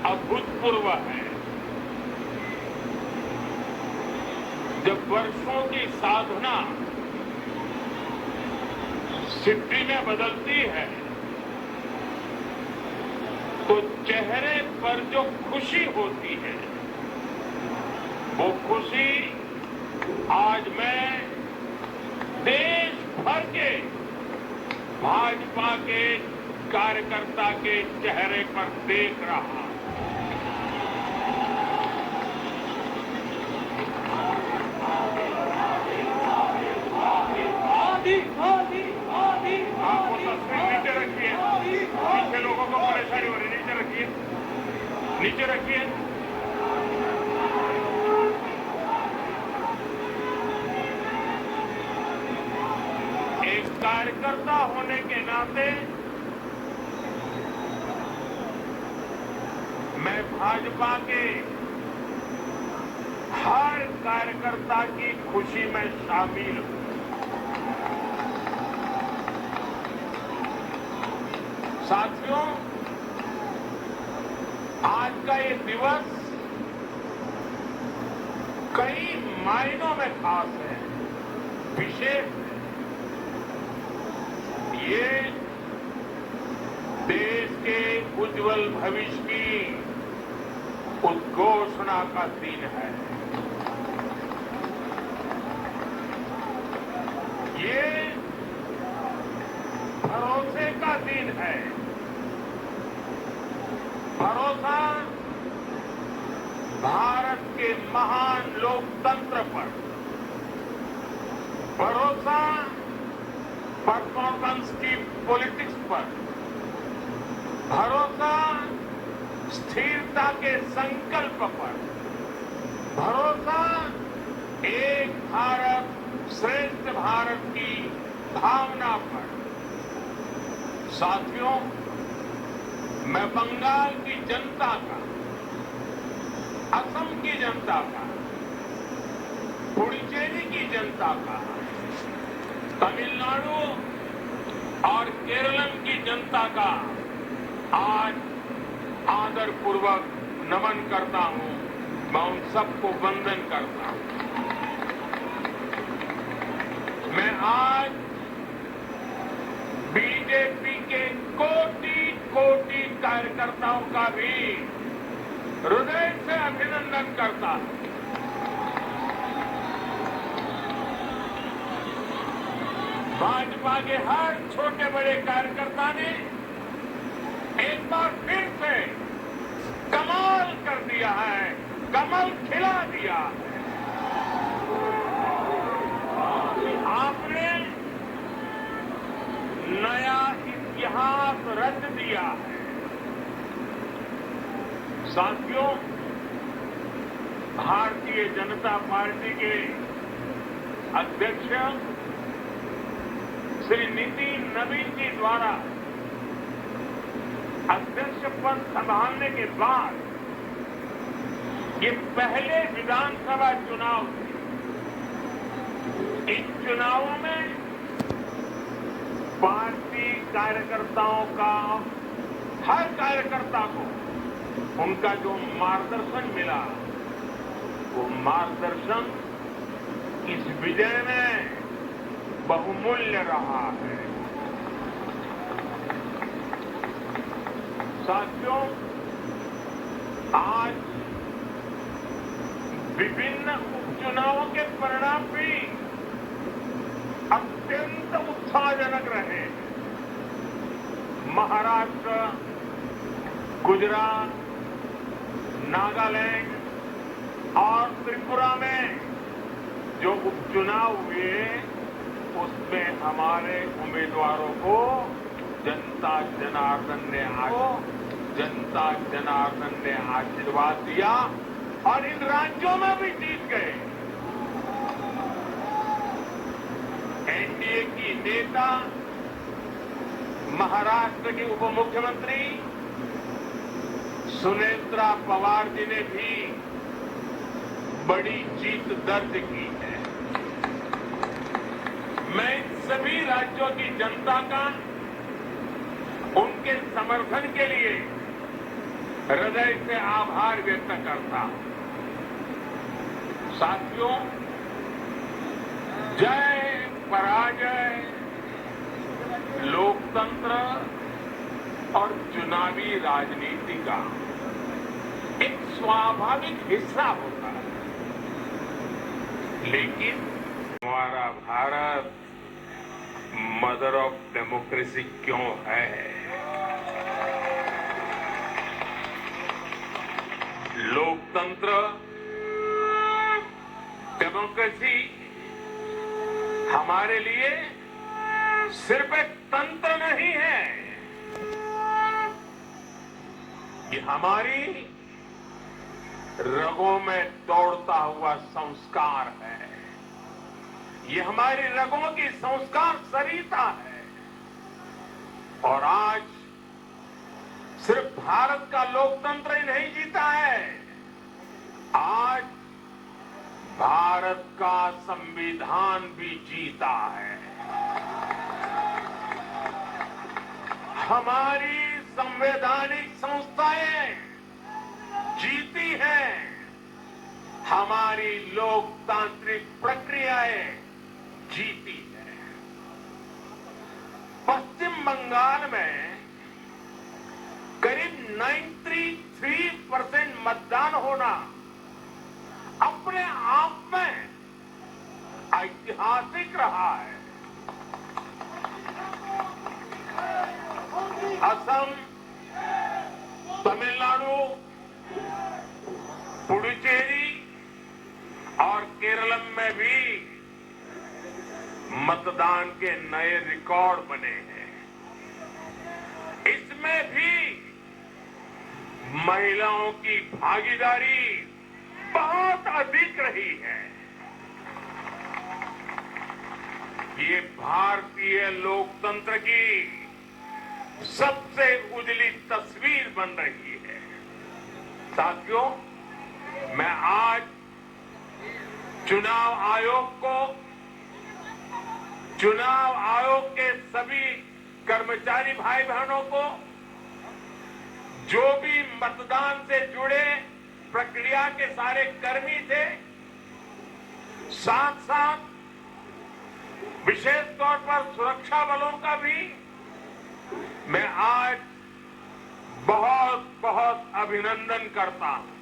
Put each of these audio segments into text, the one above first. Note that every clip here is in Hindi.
अभूतपूर्व है। जब वर्षों की साधना सिद्धि में बदलती है तो चेहरे पर जो खुशी होती है वो खुशी आज मैं देश भर के भाजपा के कार्यकर्ता के चेहरे पर देख रहा हूं। आपको तस्वीर नीचे रखिए, पीछे लोगों को परेशानी हो रही है, नीचे रखिए, नीचे रखिए। एक कार्यकर्ता होने के नाते मैं भाजपा के हर कार्यकर्ता की खुशी में शामिल हूं। साथियों, आज का ये दिवस कई मायनों में खास है, विशेष है। ये देश के उज्जवल भविष्य की उद्घोषणा का दिन है। ये भरोसे का दिन है। भरोसा भारत के महान लोकतंत्र पर, भरोसा परफॉर्मेंस की पॉलिटिक्स पर, भरोसा स्थिरता के संकल्प पर, भरोसा एक भारत श्रेष्ठ भारत की भावना पर। साथियों, मैं बंगाल की जनता का, असम की जनता का, पुडुचेरी की जनता का, तमिलनाडु और केरल की जनता का आज आदरपूर्वक नमन करता हूं। मैं उन सबको वंदन करता हूं। मैं आज बीजेपी के कोटि कोटि कार्यकर्ताओं का भी हृदय से अभिनंदन करता हूं। भाजपा के हर छोटे बड़े कार्यकर्ता ने एक बार फिर से कमाल कर दिया है, कमल खिला दिया है। आपने नया इतिहास रच दिया है। साथियों, भारतीय जनता पार्टी के अध्यक्ष श्री नितिन नवीन जी द्वारा अध्यक्ष पद संभालने के बाद ये पहले विधानसभा चुनाव थे। इन चुनावों में पार्टी कार्यकर्ताओं का, हर कार्यकर्ता को उनका जो मार्गदर्शन मिला, वो मार्गदर्शन इस विजय में बहुमूल्य रहा है। साथियों, आज विभिन्न उपचुनावों के परिणाम भी अत्यंत उत्साहजनक रहे। महाराष्ट्र, गुजरात, नागालैंड और त्रिपुरा में जो उपचुनाव हुए उसमें हमारे उम्मीदवारों को जनता जनार्दन ने आशीर्वाद दिया और इन राज्यों में भी जीत गए। एनडीए की नेता महाराष्ट्र की उप मुख्यमंत्री सुनेत्रा पवार जी ने भी बड़ी जीत दर्ज की है। मैं सभी राज्यों की जनता का उनके समर्थन के लिए हृदय से आभार व्यक्त करता हूं। साथियों, जय पराजय लोकतंत्र और चुनावी राजनीति का एक स्वाभाविक हिस्सा होता है, लेकिन हमारा भारत मदर ऑफ डेमोक्रेसी क्यों है? लोकतंत्र, डेमोक्रेसी हमारे लिए सिर्फ एक तंत्र नहीं है, ये हमारी रगों में दौड़ता हुआ संस्कार है। ये हमारी रगों की संस्कार सरिता है। और आज सिर्फ भारत का लोकतंत्र ही नहीं जीता है, आज भारत का संविधान भी जीता है। हमारी संवैधानिक संस्थाएं जीती हैं, हमारी लोकतांत्रिक प्रक्रियाएं जीती है। पश्चिम बंगाल में करीब 93% मतदान होना अपने आप में ऐतिहासिक रहा है। असम, तमिलनाडु, पुडुचेरी और केरल में भी मतदान के नए रिकॉर्ड बने हैं। इसमें भी महिलाओं की भागीदारी बहुत अधिक रही है। ये भारतीय लोकतंत्र की सबसे उजली तस्वीर बन रही है। साथियों, मैं आज चुनाव आयोग के सभी कर्मचारी भाई बहनों को, जो भी मतदान से जुड़े प्रक्रिया के सारे कर्मी थे, साथ साथ विशेष तौर पर सुरक्षा बलों का भी मैं आज बहुत बहुत अभिनंदन करता हूं।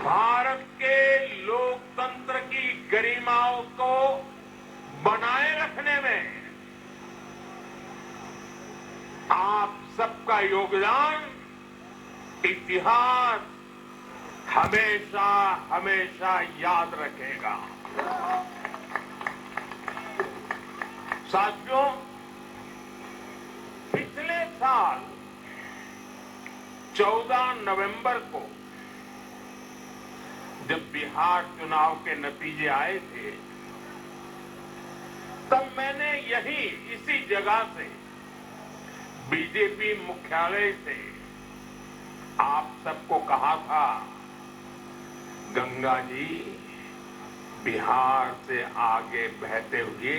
भारत के लोकतंत्र की गरिमाओं को बनाए रखने में आप सबका योगदान इतिहास हमेशा हमेशा याद रखेगा। साथियों, पिछले साल 14 नवंबर को जब बिहार चुनाव के नतीजे आए थे, तब मैंने इसी जगह से बीजेपी मुख्यालय से आप सबको कहा था, गंगा जी बिहार से आगे बहते हुए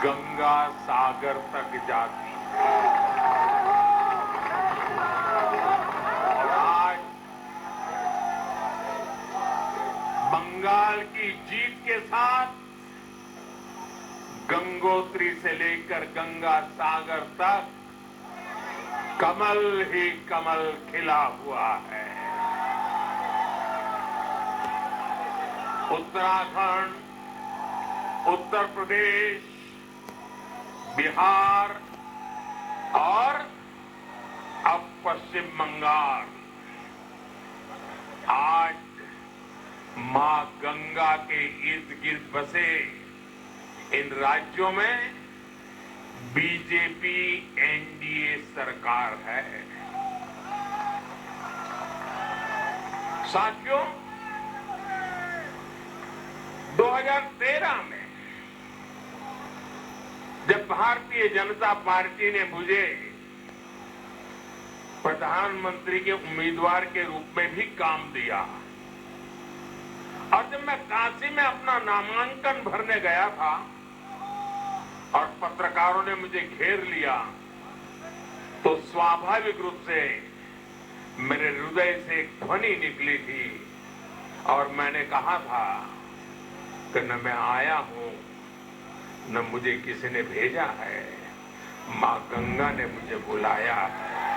गंगा सागर तक जाती है। और आज बंगाल की जीत के साथ गंगोत्री से लेकर गंगा सागर तक कमल ही कमल खिला हुआ है। उत्तराखंड, उत्तर प्रदेश, बिहार और अब पश्चिम बंगाल आज मां गंगा के इर्द गिर्द बसे इन राज्यों में बीजेपी एनडीए सरकार है। साथियों, 2013 में जब भारतीय जनता पार्टी ने मुझे प्रधानमंत्री के उम्मीदवार के रूप में भी काम दिया, और जब मैं काशी में अपना नामांकन भरने गया था और पत्रकारों ने मुझे घेर लिया, तो स्वाभाविक रूप से मेरे हृदय से एक ध्वनि निकली थी और मैंने कहा था कि न मैं आया हूं न मुझे किसी ने भेजा है, मां गंगा ने मुझे बुलाया है।